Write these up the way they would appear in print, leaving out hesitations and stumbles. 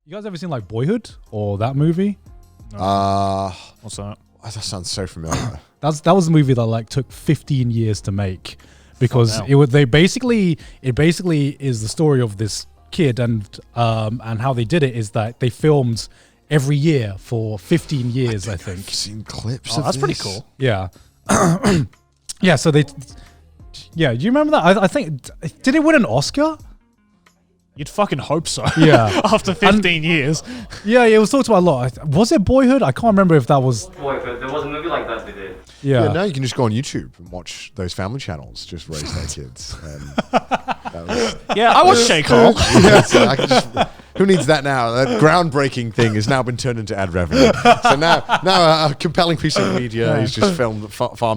You guys ever seen like Boyhood or that movie? What's that? That sounds so familiar. That was a movie that like took 15 years to make because it basically is the story of this kid and how they did it is that they filmed every year for 15 years. I think. I've seen clips. Oh, of that's this. pretty cool. Yeah. Yeah. So they. Yeah. Do you remember that? I think did it win an Oscar? You'd fucking hope so. Yeah. After 15 years. Yeah, it was talked about a lot. Was it Boyhood? I can't remember if that was. Boyhood. There was a movie like that they did. Yeah. Now you can just go on YouTube and watch those family channels just raise their kids. And that was, Yeah, I watched Shake Hole. yeah, so I can just, who needs that now? That groundbreaking thing has now been turned into ad revenue. So now a compelling piece of media is just farmed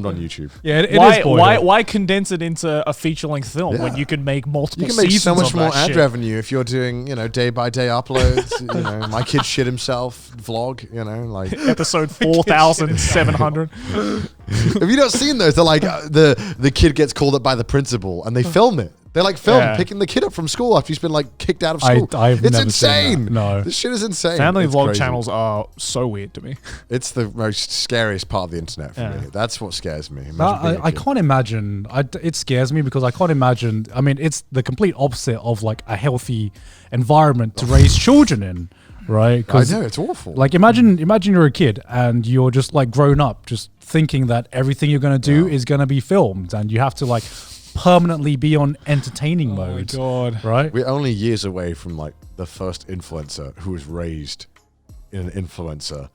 on YouTube. Yeah, it is Boyhood. Why condense it into a feature-length film when you can make multiple You can make so seasons much of more that ad shit? revenue if you're doing, day-by-day uploads. My kid shit himself vlog. Like Episode 4,700. have you not seen those? They're like the kid gets called up by the principal and they film it. They film picking the kid up from school after he's been like kicked out of school. I've it's never insane. seen that. No, this shit is insane. Family It's vlog crazy. channels are so weird to me. It's the most scariest part of the internet for me. That's what scares me. I can't imagine. It scares me because I can't imagine. I mean, it's the complete opposite of like a healthy environment to raise children in, right? I know it's awful. Like imagine you're a kid and you're just like grown up, just thinking that everything you're gonna do is gonna be filmed, and you have to like permanently be on entertaining mode. Oh my God. Right? We're only years away from like the first influencer who was raised in an influencer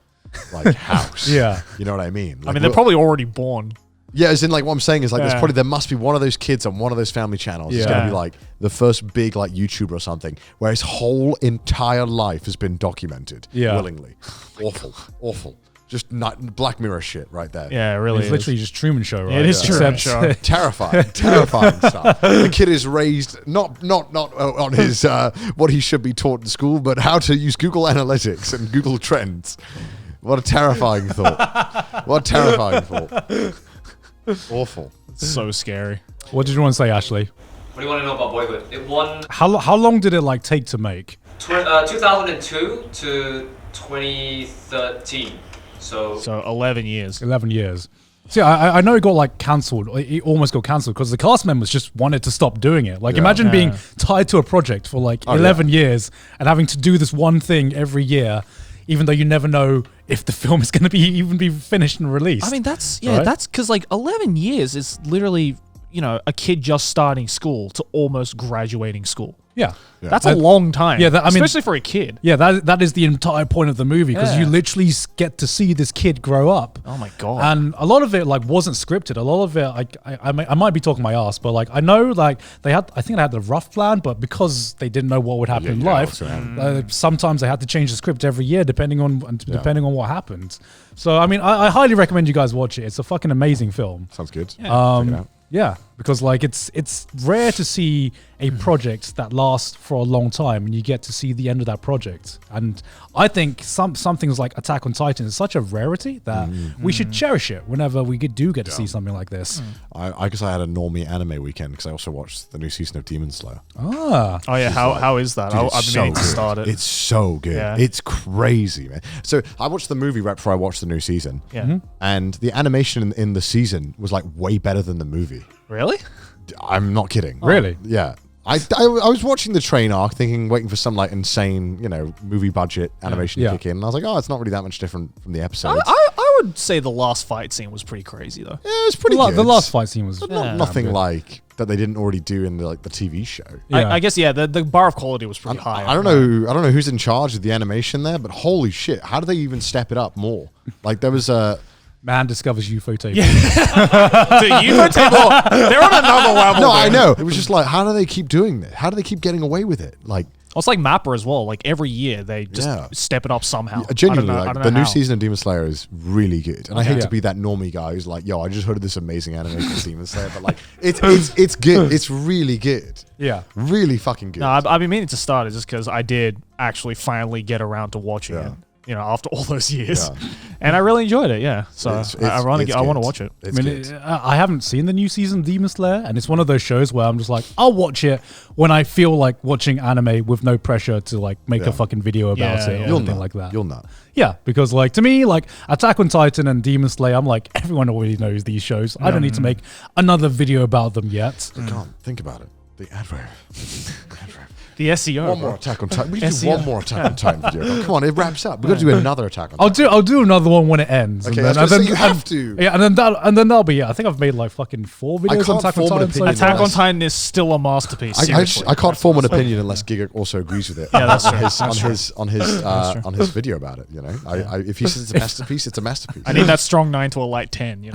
like house. Yeah. You know what I mean? I mean, they're probably already born. Yeah, as in like what I'm saying is like there must be one of those kids on one of those family channels. It's gonna be like the first big like YouTuber or something where his whole entire life has been documented willingly. Awful. Just not Black Mirror shit right there. Yeah, it really It's is. literally just Truman Show, right? Yeah, it is Truman Show. Terrifying stuff. The kid is raised not on his what he should be taught in school, but how to use Google Analytics and Google Trends. What a terrifying thought. Awful. So scary. What did you want to say, Ashley? What do you want to know about Boyhood? It won How long did it like take to make? 2002 to 2013. So 11 years. 11 years. See, I know it got like cancelled. It almost got cancelled because the cast members just wanted to stop doing it. Like imagine being tied to a project for like 11 years and having to do this one thing every year, even though you never know if the film is going to even be finished and released. I mean, that's because like 11 years is literally, a kid just starting school to almost graduating school. Yeah. That's a long time. Yeah, especially for a kid. Yeah, that is the entire point of the movie because you literally get to see this kid grow up. Oh my God. And a lot of it like wasn't scripted. A lot of it, I might be talking my ass, but like I know like I think they had the rough plan, but because they didn't know what would happen in life, sometimes they had to change the script every year depending on what happened. So I mean, I highly recommend you guys watch it. It's a fucking amazing film. Sounds good. Check it out. Yeah, because like it's rare to see a project that lasts for a long time and you get to see the end of that project. And I think some things like Attack on Titan is such a rarity that we should cherish it whenever we do get to see something like this. I guess I had a normie anime weekend because I also watched the new season of Demon Slayer. Ah. Oh yeah, how is that? Dude, I've been meaning to start it. It's so good. Yeah. It's crazy, man. So I watched the movie right before I watched the new season. Yeah. And the animation in the season was like way better than the movie. Really? I'm not kidding. Really? Yeah. I was watching the train arc waiting for some like insane, movie budget animation to kick in. And I was like, oh, it's not really that much different from the episodes. I would say the last fight scene was pretty crazy though. Yeah, it was pretty good. The last fight scene was nothing like that they didn't already do in the TV show. Yeah. I guess the bar of quality was pretty high. I don't know who's in charge of the animation there, but holy shit, how do they even step it up more? Like there was a Man discovers UFO tape. Dude, UFO table, they're on another level. No, I know. It was just like, how do they keep doing this? How do they keep getting away with it? Like, it's like Mapper as well. Like every year they just step it up somehow. Genuinely, I don't know the new how. season of Demon Slayer is really good. And I hate to be that normie guy who's like, yo, I just heard of this amazing anime called Demon Slayer, but like, it's good. It's really good. Yeah. Really fucking good. No, I've been meaning to start it just because I did actually finally get around to watching it. after all those years. And I really enjoyed it, So I want to watch it. I haven't seen the new season of Demon Slayer, and it's one of those shows where I'm just like, I'll watch it when I feel like watching anime with no pressure to like make a fucking video about it or anything like that. You'll know. Yeah, because like to me, like Attack on Titan and Demon Slayer, I'm like, everyone already knows these shows. I don't need to make another video about them yet. Can't think about it. The ad rev. The SEO. One more Attack on Titan. We can do one more Attack on Titan video. Oh, come on, it wraps up. We've got to do another Attack on Titan. I'll do another one when it ends. Okay, and then you have to. Yeah, and then that'll be it. I think I've made like fucking 4 videos on Attack on Titan. So Attack on Titan is still a masterpiece. I can't form an opinion unless Giga also agrees with it. Yeah, that's true. On his video about it. If he says it's a masterpiece, it's a masterpiece. I need that strong 9 to a light 10.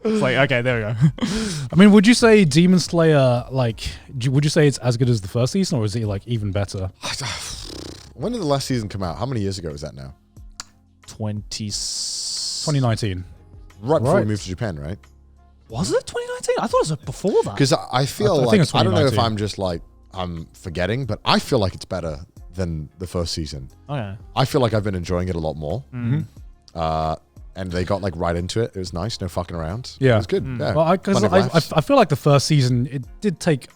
It's like, okay, there we go. I mean, would you say Demon Slayer, would you say it's as good as the first season, or is it like even better? When did the last season come out? How many years ago is that now? 2019. Right before we moved to Japan, right? Was it 2019? I thought it was before that. Because I feel I don't know if I'm just like, I'm forgetting, but I feel like it's better than the first season. Okay. I feel like I've been enjoying it a lot more. Mm-hmm. And they got like right into it. It was nice, no fucking around. Yeah, it was good. Yeah. Well, I feel like the first season it did take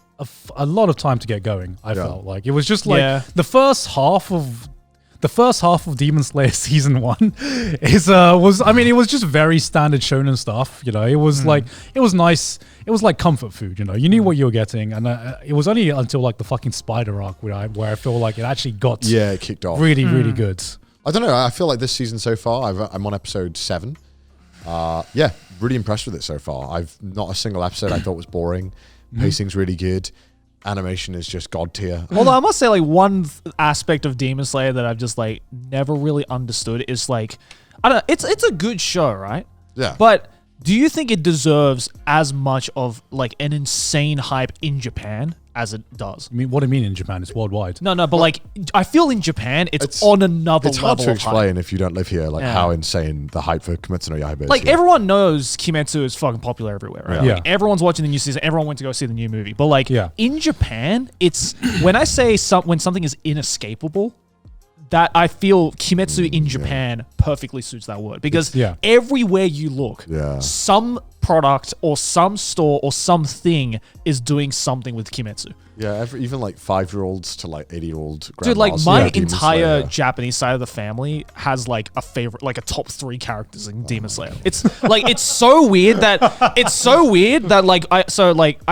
a lot of time to get going. I felt like it was just like the first half of Demon Slayer season 1 it was just very standard shonen stuff. It was like it was nice. It was like comfort food. You knew what you were getting, and it was only until like the fucking spider arc where I feel like it actually got it kicked off really really good. I don't know. I feel like this season so far, I'm on episode 7. Really impressed with it so far. I've not a single episode I thought was boring. Pacing's really good. Animation is just god tier. Although I must say, like, one aspect of Demon Slayer that I've just like never really understood is like, I don't know. It's a good show, right? Yeah. But do you think it deserves as much of like an insane hype in Japan as it does? I mean, what do you mean in Japan? It's worldwide. No, but like, I feel in Japan, it's on another level. It's hard to explain if you don't live here, like how insane the hype for Kimetsu no Yaiba is. Like, everyone knows Kimetsu is fucking popular everywhere, right? Yeah. Like, everyone's watching the new season. Everyone went to go see the new movie. But like, in Japan, it's when I say when something is inescapable, that I feel Kimetsu in Japan perfectly suits that word, because everywhere you look, some product or some store or something is doing something with Kimetsu. Yeah, even like 5-year-olds to like 80-year-old grandmas. Dude, like my entire Japanese side of the family has like a favorite, like a top 3 characters in Demon Slayer. It's like it's so weird that like I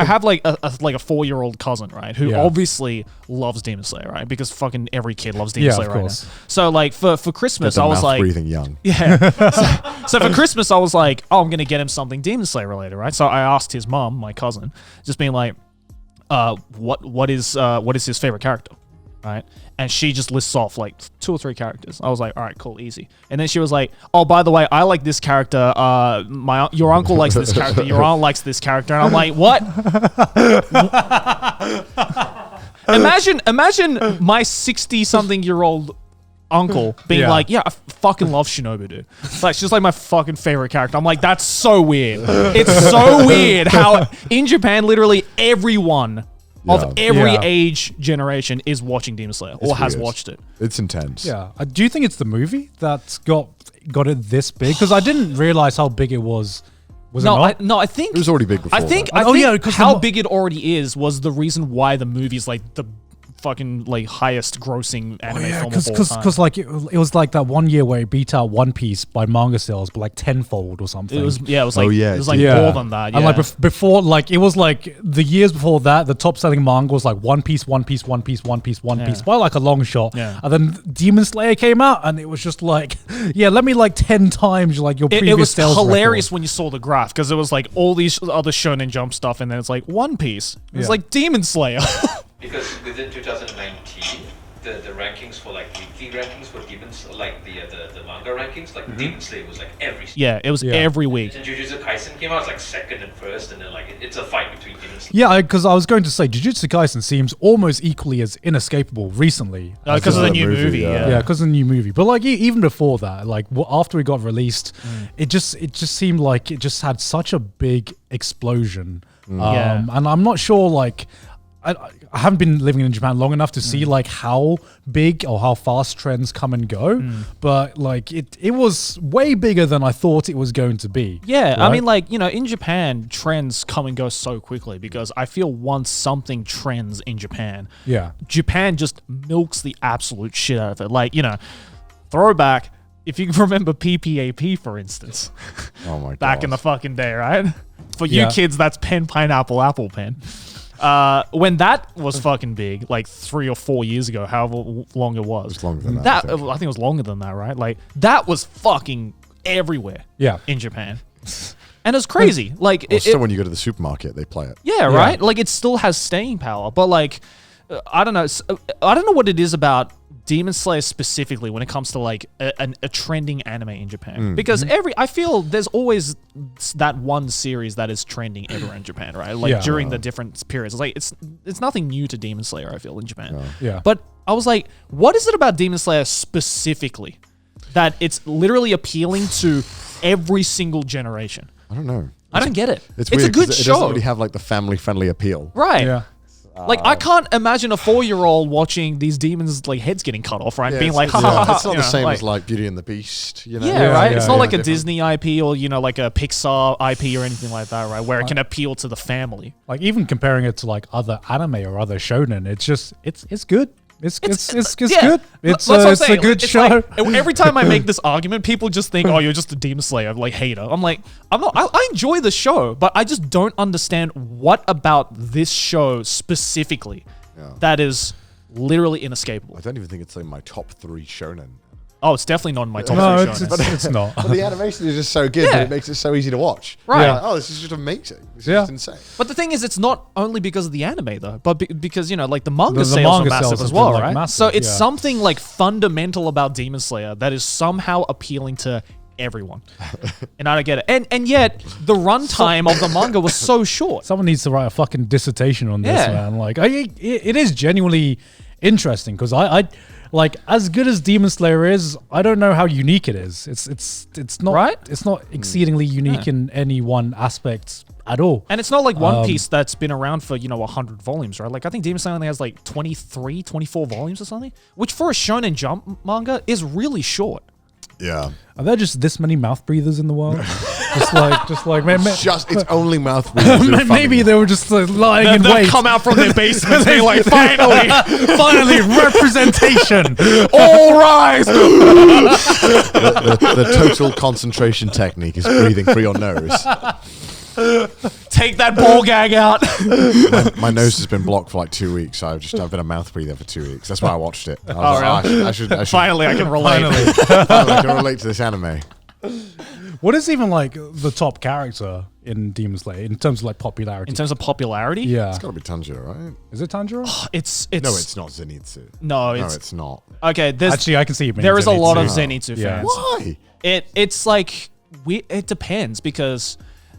have like a 4-year-old cousin, right, who obviously loves Demon Slayer, right, because fucking every kid loves Demon Slayer right now. So like for Christmas, I was like breathing young. Yeah. So for Christmas, I was like, oh, I'm gonna get him something Demon Slayer related, right? So I asked his mom, my cousin, just being like, what is his favorite character, right? And she just lists off like 2 or 3 characters. I was like, all right, cool, easy. And then she was like, oh, by the way, I like this character. Your uncle likes this character. Your aunt likes this character. And I'm like, what? Imagine my 60-something-year-old uncle being like, yeah, I fucking love Shinobu, dude. Like, she's like my fucking favorite character. I'm like, that's so weird. It's so weird how in Japan, literally everyone of every age generation is watching Demon Slayer or has watched it. It's intense. Yeah. Do you think it's the movie that got it this big? Because I didn't realize how big it was. I think it was already big before. I think how big it already is was the reason why the movie's like the fucking like highest grossing anime film of all time. Because like it was like that one year where it beat out One Piece by manga sales, but like tenfold or something. It was like more than that. Yeah. And like before, like it was like the years before that, the top selling manga was like One Piece by like a long shot. Yeah. And then Demon Slayer came out, and it was just like, let me like 10 times like your previous sales. It was hilarious record. when you saw the graph, because it was like all these other Shonen Jump stuff, and then it's like One Piece. It's like Demon Slayer. Because within 2019, the rankings for like weekly rankings for Demons, like the manga rankings, like Demon Slayer was like every. Yeah, it was every week. And Jujutsu Kaisen came out, it's like 2nd and 1st, and then like it's a fight between Demon Slayer. Yeah, because I was going to say Jujutsu Kaisen seems almost equally as inescapable recently. Because of the new movie. Yeah, because of the new movie. But like even before that, like after it got released, it just seemed like it just had such a big explosion. And I'm not sure like. I haven't been living in Japan long enough to see like how big or how fast trends come and go, but like it was way bigger than I thought it was going to be. Yeah, right? I mean, like, you know, in Japan, trends come and go so quickly because I feel once something trends in Japan, Japan just milks the absolute shit out of it. Like, you know, throwback, if you can remember PPAP, for instance. Oh my god. Back in the fucking day, right? For you kids, that's pen, pineapple, apple pen. When that was fucking big, like 3 or 4 years ago, however long it was. It's longer than that. I think it was longer than that, right? Like, that was fucking everywhere in Japan. And it's crazy. Like, still when you go to the supermarket, they play it. Yeah, right? Like, it still has staying power. But, like, I don't know. I don't know what it is about Demon Slayer specifically when it comes to, like, a trending anime in Japan. Because I feel there's always that one series that is trending everywhere in Japan, right? Like, during the different periods. It's like, it's nothing new to Demon Slayer, I feel, in Japan. But I was like, what is it about Demon Slayer specifically that it's literally appealing to every single generation? I don't know. I don't get it. It's a weird good 'cause show. It doesn't really have like the family-friendly appeal. Right. Yeah. Like, I can't imagine a 4-year-old watching these demons, like, heads getting cut off, right? Yeah, Being like, it's ha ha ha. It's not the same as like Beauty and the Beast, you know? Yeah, right? It's not like a different. Disney IP or, you know, like a Pixar IP or anything like that, right? Where it can appeal to the family. Like even comparing it to like other anime or other shonen, it's just it's good. It's good. It's That's what I'm it's a saying. good It's show. like, every time I make this argument, people just think, "Oh, you're just a Demon Slayer like hater." I'm like, I'm not. I enjoy the show, but I just don't understand what about this show specifically that is literally inescapable. I don't even think it's in my top 3 shonen. Oh, it's definitely not in my top No, 3 shonen. it's not. But the animation is just so good that it makes it so easy to watch. Right. You're like, oh, this is just amazing. This is just insane. But the thing is, it's not only because of the anime though, but because, you know, like the manga The sales manga are massive sales as have well, been, like, right? massive, So it's yeah. something like fundamental about Demon Slayer that is somehow appealing to everyone, and I don't get it. And yet the runtime of the manga was so short. Someone needs to write a fucking dissertation on this, man. Like, it is genuinely interesting because I like, as good as Demon Slayer is, I don't know how unique it is. It's not Right? It's not exceedingly unique in any one aspect at all. And it's not like One Piece that's been around for, you know, 100 volumes, right? Like, I think Demon Slayer only has like 23, 24 volumes or something, which for a Shonen Jump manga is really short. Yeah. Are there just this many mouth breathers in the world? just like It's only mouth breathers. maybe they were just like, lying in They'll wait. come out from their basements being like, finally, representation. all rise. the total concentration technique is breathing through your nose. Take that ball gag out. My nose has been blocked for like 2 weeks. I've been a mouth breather for 2 weeks. That's why I watched it. I was like, really? I should Finally, I can relate. finally I can relate to this anime. What is even like the top character in Demon Slayer in terms of like popularity? In terms of popularity? Yeah. It's got to be Tanjiro, right? Is it Tanjiro? It's No, it's not Zenitsu. No, No, it's it's not. okay. Actually, I can see it being there is a lot of Zenitsu. Zenitsu Yeah. fans. Why? It's like it depends because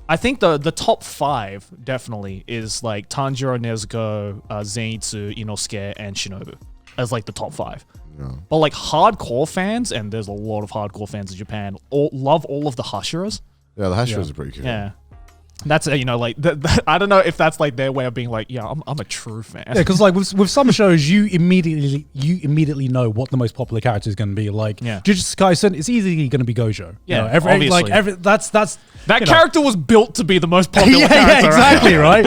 I think the top 5 definitely is like Tanjiro, Nezuko, Zenitsu, Inosuke, and Shinobu as like the top 5. Yeah. But like hardcore fans, and there's a lot of hardcore fans in Japan, love all of the Hashiras. Yeah, the Hashiras are pretty cool. Yeah. That's, you know, like, I don't know if that's like their way of being like, yeah, I'm a true fan. Yeah, because like with some shows, you immediately know what the most popular character is going to be. Like Jujutsu Kaisen, it's easily going to be Gojo. Yeah, you know, obviously. that's that you know. character was built to be the most popular character. Yeah, exactly, right?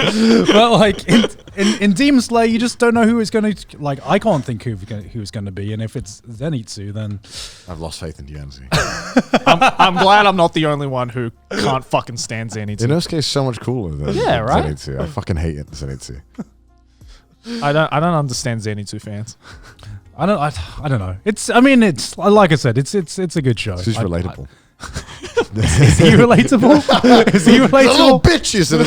But like in Demon Slayer, you just don't know who it's going to. Like, I can't think who it's going to be, and if it's Zenitsu, then I've lost faith in Dianzi. I'm glad I'm not the only one who can't fucking stand Zenitsu. Inosuke is so much cooler than right? Zenitsu. I fucking hate it, Zenitsu. I don't understand Zenitsu fans. I don't know. It's like I said, it's a good show. It's just relatable. Is he relatable? Is he The little relatable? bitches that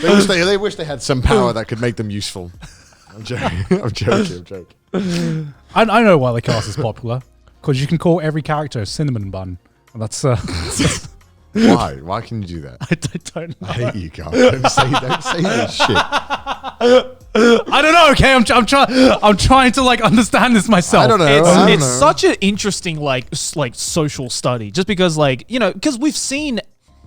are like they wish they had some power that could make them useful. I'm joking. I'm joking. I know why the cast is popular, because you can call every character a cinnamon bun. And that's Why? Why can you do that? I don't know. I hate you, Carl. Don't say this shit. I don't know. Okay, I'm trying to like understand this myself. I don't know. It's such an interesting like social study, just because, like, you know, because we've seen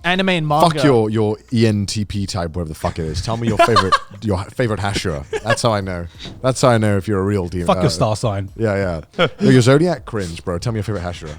anime and manga. Fuck your ENTP type, whatever the fuck it is. Tell me your favorite Hashira. That's how I know. That's how I know if you're a real demon. Fuck your star sign. Yeah. Your zodiac, cringe, bro. Tell me your favorite Hashira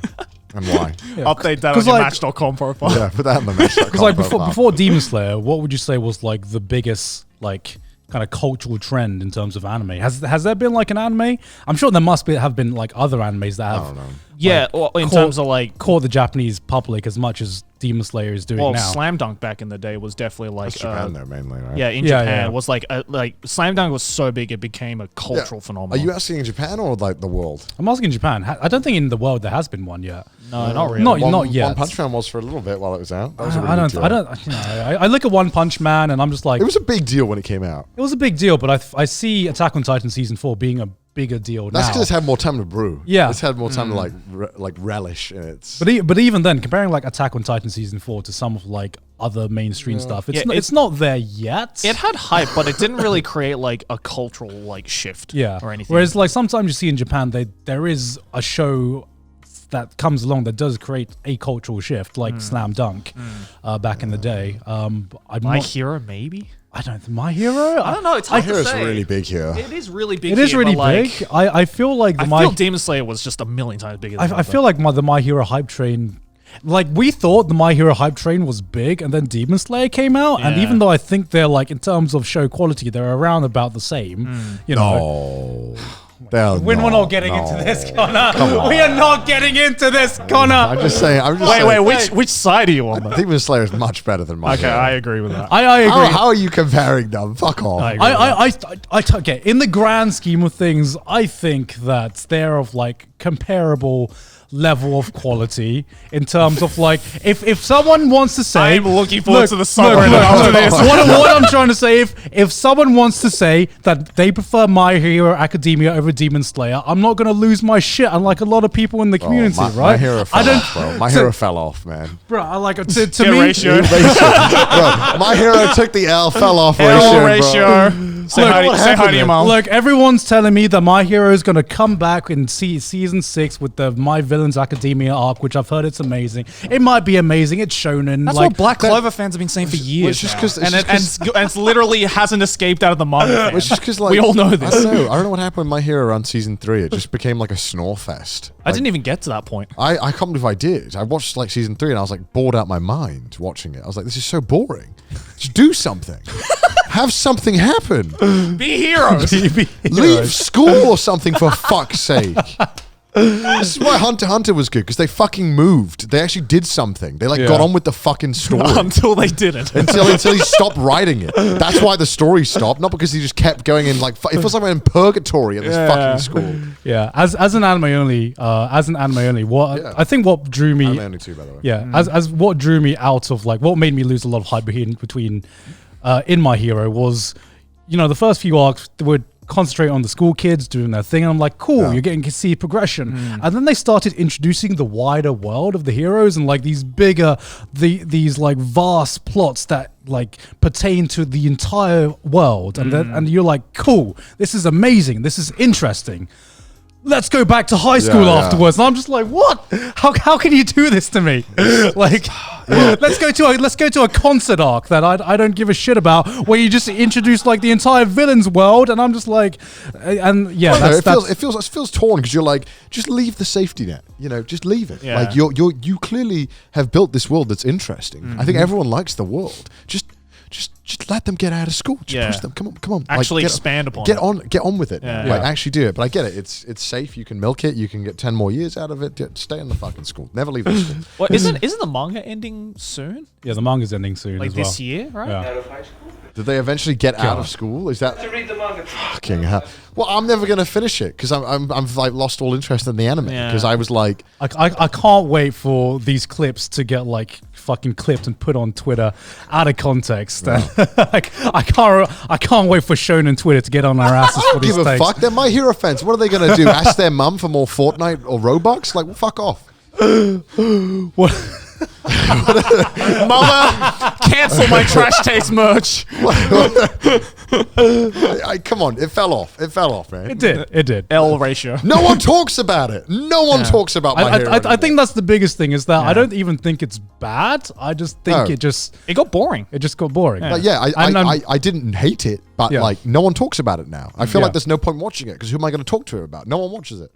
and why. Update that on your Match.com profile. Yeah, put that in the Match.com Because like profile. before Demon Slayer, what would you say was like the biggest like kind of cultural trend in terms of anime? Has there been like an anime? I'm sure there must have been like other animes that have. I don't know. Yeah, like, in terms of like caught the Japanese public as much as Demon Slayer is doing now. Slam Dunk back in the day was definitely like That's Japan though, mainly, right? Yeah, in Japan was like Slam Dunk was so big it became a cultural Are phenomenon. you asking in Japan or like the world? I'm asking Japan. I don't think in the world there has been one yet. No, not really. Not yet. One Punch Man was for a little bit while it was out. That was I look at One Punch Man and I'm just like, it was a big deal when it came out. it was a big deal, but I see Attack on Titan season 4 being a bigger deal That's now. because it's had more time to brew. Yeah. It's had more time to like relish in its. But even then, comparing like Attack on Titan season 4 to some of like other mainstream stuff, it's not there yet. It had hype, but it didn't really create like a cultural like shift. Yeah. Or anything. Whereas like sometimes you see in Japan, there is a show that comes along that does create a cultural shift, like Slam Dunk back in the day. My Hero, maybe. I don't think My Hero. I don't know. It's hard to Hero's say. really big here. It is really big. It is really like, big. I feel like I feel Demon Slayer was just a million times bigger. Than I feel like the My Hero hype train. Like we thought the My Hero hype train was big, and then Demon Slayer came out, and even though I think they're like in terms of show quality, they're around about the same. You know. We're not getting into this, Connor. We are not getting into this, Connor. I'm just saying. Wait. Which side are you on? Demon Slayer is much better than My Okay, Hero. I agree with that. I agree. How are you comparing them? Fuck off. Okay, in the grand scheme of things, I think that they're of like comparable level of quality in terms of like if someone wants to say I'm looking forward to the summer after this. What I'm trying to say, if someone wants to say that they prefer My Hero Academia over Demon Slayer, I'm not going to lose my shit, unlike a lot of people in the community, right? My Hero fell off, bro. My Hero fell off, man. Bro, I like it. To me, ratio. Bro, My Hero took the L, fell off ratio. Bro. Say hi to your mom. Look, everyone's telling me that My Hero is going to come back in season 6 with the My Villains Academia arc, which I've heard it's amazing. It might be amazing. It's shonen. That's like, what Black Clover fans have been saying for years. Which is and it's literally hasn't escaped out of the manga. Which is because like we all know this. I don't know what happened with My Hero around season 3. It just became like a snore fest. I didn't even get to that point. I can't believe I did. I watched like season 3 and I was like bored out my mind watching it. I was like, this is so boring. Just do something. Have something happen. Be heroes. Leave school or something for fuck's sake. This is why Hunter x Hunter was good, because they fucking moved. They actually did something. They got on with the fucking story. Until they didn't. until he stopped writing it. That's why the story stopped, not because he just kept going in like it feels like we're in purgatory at this fucking school. Yeah, as an anime only, what I think what drew me, I'm only 2 by the way. Yeah, as what drew me out of like what made me lose a lot of hype between in My Hero was, the first few arcs would concentrate on the school kids doing their thing, and I'm like, cool, you're getting to see progression. And then they started introducing the wider world of the heroes and like these these like vast plots that like pertain to the entire world, and then and you're like, cool, this is amazing, this is interesting. Let's go back to high school afterwards. And I'm just like, what? How can you do this to me? Like, let's go to a concert arc that I don't give a shit about, where you just introduce like the entire villains world, and I'm just like, and yeah, it feels torn, because you're like, just leave the safety net. Just leave it. Yeah. Like you clearly have built this world that's interesting. I think everyone likes the world. Just let them get out of school. Just push them. Come on. Actually like, expand upon get it. Get on with it. Yeah. Like actually do it. But I get it. It's safe. You can milk it. You can get 10 more years out of it. Stay in the fucking school. Never leave the school. Well, isn't the manga ending soon? Yeah, the manga's ending soon. Like as well. this year, right? Yeah. Out of high school? Did they eventually get out of school? Is that To read the manga. fucking hell? Well, I'm never gonna finish it because I've like lost all interest in the anime, because I was like, I can't wait for these clips to get like fucking clipped and put on Twitter out of context. Like, I can't wait for Shonen Twitter to get on our asses for these give a takes. fuck. They're My Hero fans. What are they gonna do? Ask their mum for more Fortnite or Robux? Like, well, fuck off. What? Mother, cancel my Trash Taste merch. Come on, it fell off. It fell off, man. It did. L ratio. No one talks about it. No one talks about My Hero I think anymore. that's the biggest thing is that I don't even think it's bad. I just think No. it just got boring. It just got boring. Like, I didn't hate it, but like no one talks about it now. I feel like there's no point watching it because who am I going to talk to about? No one watches it.